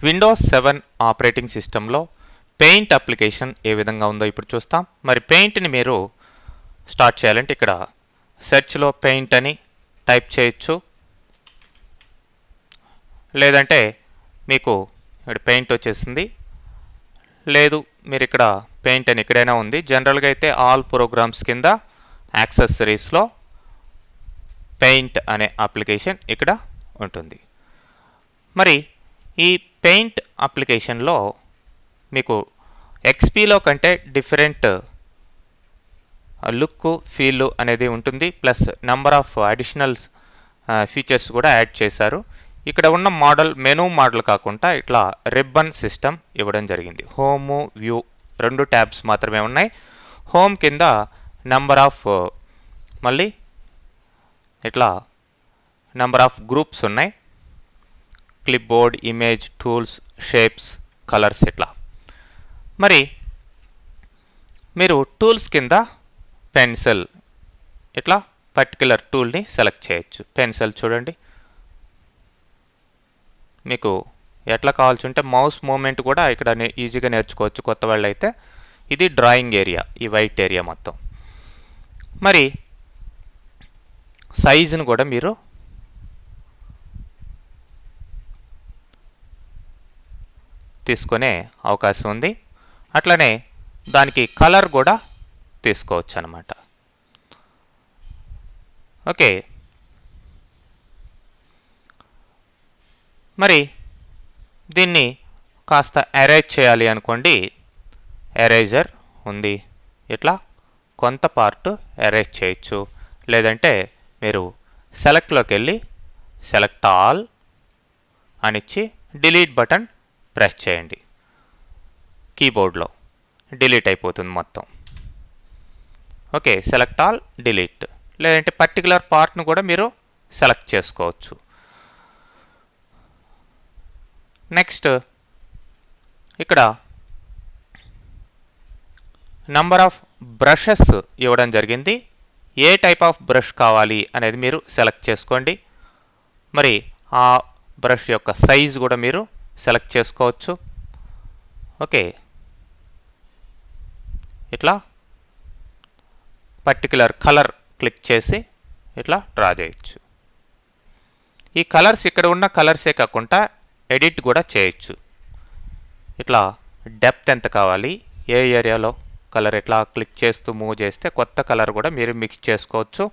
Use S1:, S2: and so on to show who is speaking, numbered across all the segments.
S1: Windows 7 operating సిస్టంలో paint application ఏ విధంగా ఉందో ఇప్పుడు చూస్తాం. మరి పెయింట్ని మీరు స్టార్ట్ చేయాలంటే ఇక్కడ సెర్చ్లో పెయింట్ అని టైప్ చేయొచ్చు, లేదంటే మీకు ఇక్కడ పెయింట్ వచ్చేసింది. లేదు మీరు ఇక్కడ పెయింట్ అని ఎక్కడైనా ఉంది. జనరల్గా అయితే ఆల్ ప్రోగ్రామ్స్ కింద యాక్సెసరీస్లో పెయింట్ అనే అప్లికేషన్ ఇక్కడ ఉంటుంది. మరి ఈ పెయింట్ అప్లికేషన్లో మీకు ఎక్స్పీలో కంటే డిఫరెంట్ లుక్ ఫీల్ అనేది ఉంటుంది. Plus number of additional features కూడా యాడ్ చేశారు. ఇక్కడ ఉన్న మోడల్ మెనూ మోడల్ కాకుండా ఇట్లా రిబ్బన్ సిస్టమ్ ఇవ్వడం జరిగింది. హోము వ్యూ 2 ట్యాబ్స్ మాత్రమే ఉన్నాయి. హోమ్ కింద నెంబర్ ఆఫ్ మళ్ళీ ఇట్లా నెంబర్ ఆఫ్ గ్రూప్స్ ఉన్నాయి. Clip board, image, tools, shapes, colours ఇట్లా. మరి మీరు టూల్స్ కింద పెన్సిల్ ఇట్లా పర్టికులర్ టూల్ని సెలెక్ట్ చేయొచ్చు. పెన్సిల్ చూడండి, మీకు ఎట్లా కావాల్సి ఉంటే మౌస్ మూమెంట్ కూడా ఇక్కడ ఈజీగా నేర్చుకోవచ్చు కొత్త వాళ్ళు అయితే. ఇది డ్రాయింగ్ ఏరియా, ఈ వైట్ ఏరియా మొత్తం. మరి సైజును కూడా మీరు తీసుకునే అవకాశం ఉంది. అట్లనే దానికి కలర్ కూడా తీసుకోవచ్చు అన్నమాట. ఓకే, మరి దీన్ని కాస్త ఎరేజ్ చేయాలి అనుకోండి, ఎరేజర్ ఉంది. ఇట్లా కొంత పార్ట్ ఎరేజ్ చేయొచ్చు. లేదంటే మీరు సెలెక్ట్లోకి వెళ్ళి సెలెక్ట్ ఆల్ అనిచ్చి డిలీట్ బటన్ ప్రెస్ చేయండి. కీబోర్డ్లో డిలీట్ అయిపోతుంది మొత్తం. Okay, select all, delete. లేదంటే పర్టికులర్ పార్ట్ను కూడా మీరు సెలెక్ట్ చేసుకోవచ్చు. నెక్స్ట్ ఇక్కడ నంబర్ ఆఫ్ బ్రషెస్ ఇవ్వడం జరిగింది. ఏ టైప్ ఆఫ్ బ్రష్ కావాలి అనేది మీరు సెలెక్ట్ చేసుకోండి. మరి ఆ బ్రష్ యొక్క సైజ్ కూడా మీరు సెలెక్ట్ చేసుకోవచ్చు. ఓకే, ఇట్లా పర్టికులర్ కలర్ క్లిక్ చేసి ఇట్లా డ్రా చేయొచ్చు. ఈ కలర్స్ ఇక్కడ ఉన్న కలర్సే కాకుండా ఎడిట్ కూడా చేయొచ్చు. ఇట్లా డెప్త్ ఎంత కావాలి, ఏ ఏరియాలో కలర్ ఇట్లా క్లిక్ చేస్తూ మూవ్ చేస్తే కొత్త కలర్ కూడా మీరు మిక్స్ చేసుకోవచ్చు.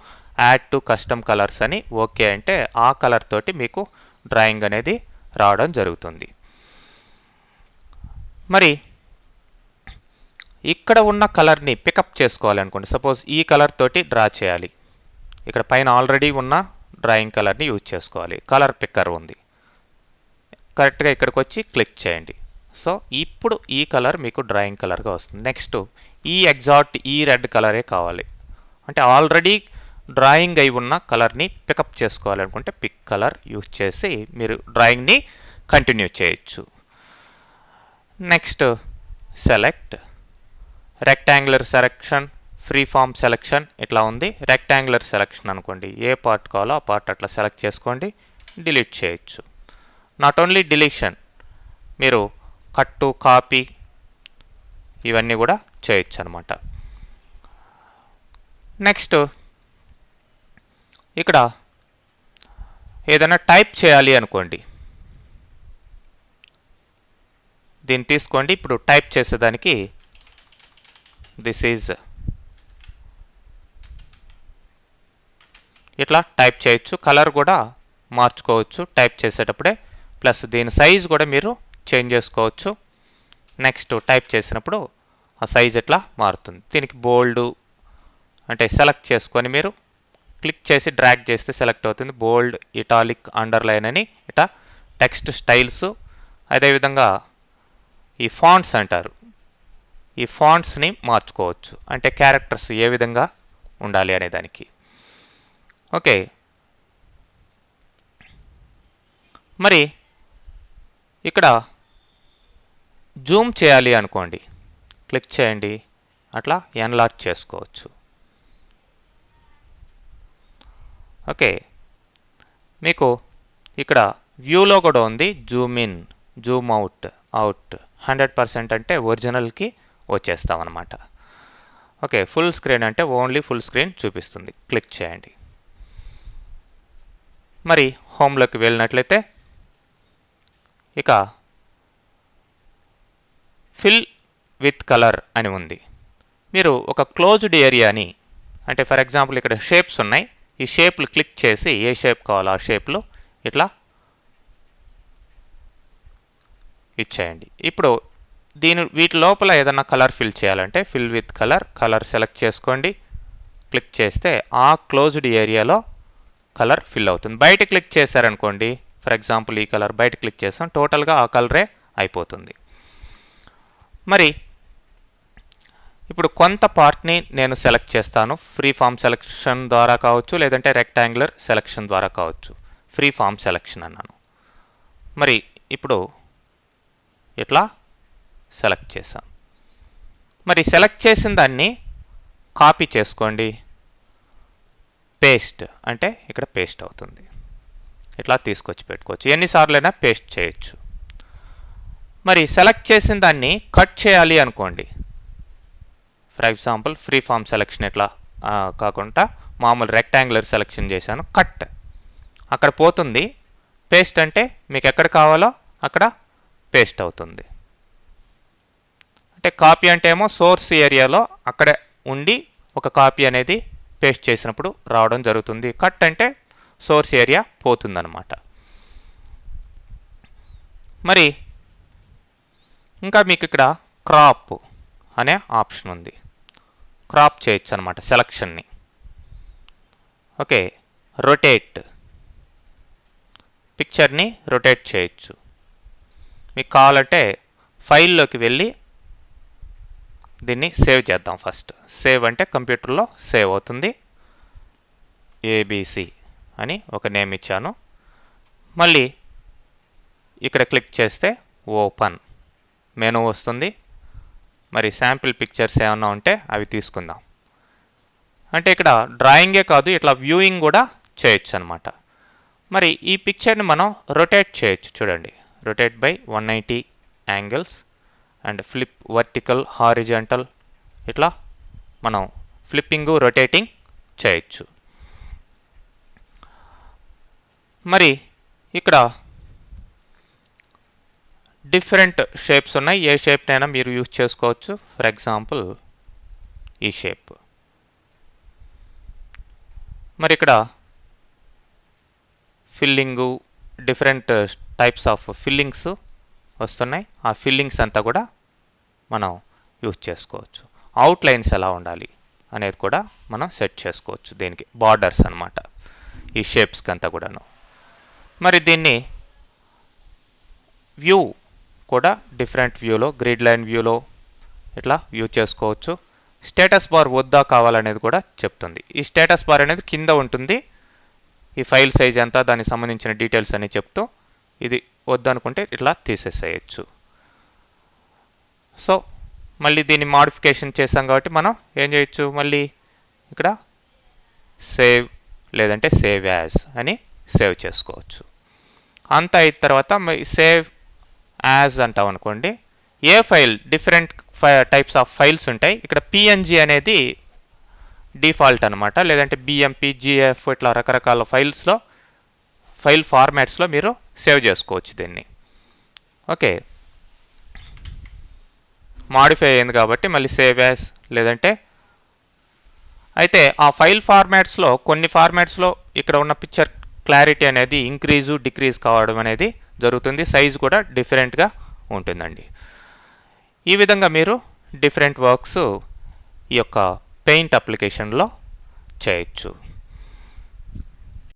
S1: యాడ్ టు కస్టమ్ కలర్స్ అని ఓకే అంటే ఆ కలర్ తోటి మీకు డ్రాయింగ్ అనేది రావడం జరుగుతుంది. మరి ఇక్కడ ఉన్న కలర్ని పికప్ చేసుకోవాలనుకోండి. సపోజ్ ఈ కలర్ తోటి డ్రా చేయాలి. ఇక్కడ పైన ఆల్రెడీ ఉన్న డ్రాయింగ్ కలర్ని యూజ్ చేసుకోవాలి. కలర్ పిక్కర్ ఉంది, కరెక్ట్గా ఇక్కడికి వచ్చి క్లిక్ చేయండి. సో ఇప్పుడు ఈ కలర్ మీకు డ్రాయింగ్ కలర్గా వస్తుంది. నెక్స్ట్ ఈ ఎగ్జాక్ట్ ఈ రెడ్ కలరే కావాలి అంటే ఆల్రెడీ డ్రాయింగ్ అయి ఉన్న కలర్ని పికప్ చేసుకోవాలనుకుంటే పిక్ కలర్ యూజ్ చేసి మీరు డ్రాయింగ్ని కంటిన్యూ చేయొచ్చు. Next select rectangular selection, free form selection ఇట్లా ఉంది. రెక్టాంగులర్ సెలెక్షన్ అనుకోండి, ఏ పార్ట్ కావాలో ఆ పార్ట్ అట్లా సెలెక్ట్ చేసుకోండి, డిలీట్ చేయొచ్చు. నాట్ ఓన్లీ డిలీషన్, మీరు కట్టు, కాపీ ఇవన్నీ కూడా చేయొచ్చు అనమాట. నెక్స్ట్ ఇక్కడ ఏదైనా టైప్ చేయాలి అనుకోండి, దీన్ని తీసుకోండి. ఇప్పుడు టైప్ చేసేదానికి దిస్ ఈజ్ ఇట్లా టైప్ చేయొచ్చు. కలర్ కూడా మార్చుకోవచ్చు టైప్ చేసేటప్పుడే. ప్లస్ దీని సైజ్ కూడా మీరు చేంజ్ చేసుకోవచ్చు. నెక్స్ట్ టైప్ చేసినప్పుడు ఆ సైజ్ ఎట్లా మారుతుంది. దీనికి బోల్డ్ అంటే సెలెక్ట్ చేసుకొని మీరు క్లిక్ చేసి డ్రాగ్ చేస్తే సెలెక్ట్ అవుతుంది. బోల్డ్, ఇటాలిక్, అండర్లైన్ అని ఇట్లా టెక్స్ట్ స్టైల్స్. అదేవిధంగా ఈ ఫాంట్స్ అంటారు, ఈ ఫాంట్స్ని మార్చుకోవచ్చు. అంటే క్యారెక్టర్స్ ఏ విధంగా ఉండాలి అనే దానికి. ఓకే, మరి ఇక్కడ జూమ్ చేయాలి అనుకోండి, క్లిక్ చేయండి, అట్లా ఎన్లార్జ్ చేసుకోవచ్చు. ఓకే, మీకు ఇక్కడ వ్యూలో కూడా ఉంది జూమ్ ఇన్, జూమ్ అవుట్ 100% అంటే ఒరిజినల్కి వచ్చేస్తాం అన్నమాట. ఓకే, ఫుల్ స్క్రీన్ అంటే ఓన్లీ ఫుల్ స్క్రీన్ చూపిస్తుంది. క్లిక్ చేయండి. మరి హోమ్లోకి వెళ్ళినట్లయితే ఇక ఫిల్ విత్ కలర్ అని ఉంది. మీరు ఒక క్లోజ్డ్ ఏరియాని, అంటే ఫర్ ఎగ్జాంపుల్ ఇక్కడ షేప్స్ ఉన్నాయి, ఈ షేప్లు క్లిక్ చేసి ఏ షేప్ కావాలో ఆ షేప్లు ఇట్లా ఇచ్చేయండి. ఇప్పుడు వీటి లోపల ఏదన్నా కలర్ ఫిల్ చేయాలంటే ఫిల్ విత్ కలర్ సెలెక్ట్ చేసుకోండి. క్లిక్ చేస్తే ఆ క్లోజ్డ్ ఏరియాలో కలర్ ఫిల్ అవుతుంది. బయట క్లిక్ చేశారనుకోండి, ఫర్ ఎగ్జాంపుల్ ఈ కలర్ బయట క్లిక్ చేస్తాం, టోటల్గా ఆ కలరే అయిపోతుంది. మరి ఇప్పుడు కొంత పార్ట్ని నేను సెలెక్ట్ చేస్తాను. ఫ్రీ ఫామ్ సెలెక్షన్ ద్వారా కావచ్చు, లేదంటే రెక్టాంగులర్ సెలెక్షన్ ద్వారా కావచ్చు. ఫ్రీ ఫామ్ సెలెక్షన్ అన్నాను. మరి ఇప్పుడు ఇట్లా సెలెక్ట్ చేసాం. మరి సెలెక్ట్ చేసిన దాన్ని కాపీ చేసుకోండి. పేస్ట్ అంటే ఇక్కడ పేస్ట్ అవుతుంది. ఇట్లా తీసుకొచ్చి పెట్టుకోవచ్చు. ఎన్నిసార్లైనా పేస్ట్ చేయొచ్చు. మరి సెలెక్ట్ చేసిన దాన్ని కట్ చేయాలి అనుకోండి. For example free form selection ఇట్లా కాకుండా మామూలు రెక్టాంగులర్ సెలెక్షన్ చేశాను, కట్ అక్కడ పోతుంది. పేస్ట్ అంటే మీకు ఎక్కడ కావాలో అక్కడ పేస్ట్ అవుతుంది. అంటే కాపీ అంటే ఏమో సోర్స్ ఏరియాలో అక్కడే ఉండి ఒక కాపీ అనేది పేస్ట్ చేసినప్పుడు రావడం జరుగుతుంది. కట్ అంటే సోర్స్ ఏరియా పోతుందన్నమాట. మరి ఇంకా మీకు ఇక్కడ క్రాప్ అనే ఆప్షన్ ఉంది. క్రాప్ చేయొచ్చు అనమాట సెలక్షన్ని. ఓకే, రొటేట్, పిక్చర్ని రొటేట్ చేయొచ్చు. మీకు కావాలంటే ఫైల్లోకి వెళ్ళి దీన్ని సేవ్ చేద్దాం. ఫస్ట్ సేవ్ అంటే కంప్యూటర్లో సేవ్ అవుతుంది. ఏబిసి అని ఒక నేమ్ ఇచ్చాను. మళ్ళీ ఇక్కడ క్లిక్ చేస్తే ఓపెన్ మెనూ వస్తుంది. మరి శాంపిల్ పిక్చర్స్ ఏమన్నా ఉంటే అవి తీసుకుందాం. అంటే ఇక్కడ డ్రాయింగే కాదు, ఇట్లా వ్యూయింగ్ కూడా చేయొచ్చు అనమాట. మరి ఈ పిక్చర్ని మనం రొటేట్ చేయొచ్చు. చూడండి, rotate by 190 angles and flip vertical, horizontal, ఇట్లా మనం ఫ్లిప్పింగ్ రొటేటింగ్ చేయొచ్చు. మరి ఇక్కడ డిఫరెంట్ షేప్స్ ఉన్నాయి. ఏ షేప్నైనా మీరు యూజ్ చేసుకోవచ్చు. ఫర్ ఎగ్జాంపుల్ ఈ షేప్. మరి ఇక్కడ filling, different types of fillings వస్తున్నాయి. ఆ ఫిల్లింగ్స్ అంతా కూడా మనం యూజ్ చేసుకోవచ్చు. అవుట్లైన్స్ ఎలా ఉండాలి అనేది కూడా మనం సెట్ చేసుకోవచ్చు. దీనికి బార్డర్స్ అన్నమాట ఈ షేప్స్కి అంతా కూడాను. మరి దీన్ని వ్యూ కూడా డిఫరెంట్ వ్యూలో, గ్రిడ్ లైన్ వ్యూలో ఇట్లా వ్యూ చేసుకోవచ్చు. స్టేటస్ బార్ వద్దా కావాలనేది కూడా చెప్తుంది. ఈ స్టేటస్ బార్ అనేది కింద ఉంటుంది. ఈ ఫైల్ సైజ్ ఎంత, దానికి సంబంధించిన డీటెయిల్స్ అని చెప్తూ, ఇది వద్దనుకుంటే ఇట్లా తీసేసేయచ్చు. సో మళ్ళీ దీన్ని మాడిఫికేషన్ చేసాం కాబట్టి మనం ఏం చేయొచ్చు, మళ్ళీ ఇక్కడ సేవ్ లేదంటే సేవ్ యాజ్ అని సేవ్ చేసుకోవచ్చు. అంత అయిన తర్వాత సేవ్ యాజ్ అంటాం అనుకోండి. ఏ file, different types of files ఉంటాయి. ఇక్కడ పిఎన్జి అనేది డిఫాల్ట్ అనమాట, లేదంటే బిఎంపి, జిఎఫ్ ఇట్లా రకరకాల ఫైల్ ఫార్మాట్స్లో మీరు సేవ్ చేసుకోవచ్చు దీన్ని. ఓకే, మాడిఫై అయింది కాబట్టి మళ్ళీ సేవ్ యాజ్ లేదంటే. అయితే ఆ ఫైల్ ఫార్మాట్స్లో కొన్ని ఫార్మాట్స్లో ఇక్కడ ఉన్న పిక్చర్ క్లారిటీ అనేది ఇంక్రీజు డిక్రీజ్ కావడం అనేది జరుగుతుంది. సైజ్ కూడా డిఫరెంట్గా ఉంటుందండి. ఈ విధంగా మీరు డిఫరెంట్ వర్క్స్ ఈ యొక్క పెయింట్ అప్లికేషన్లో చేయొచ్చు.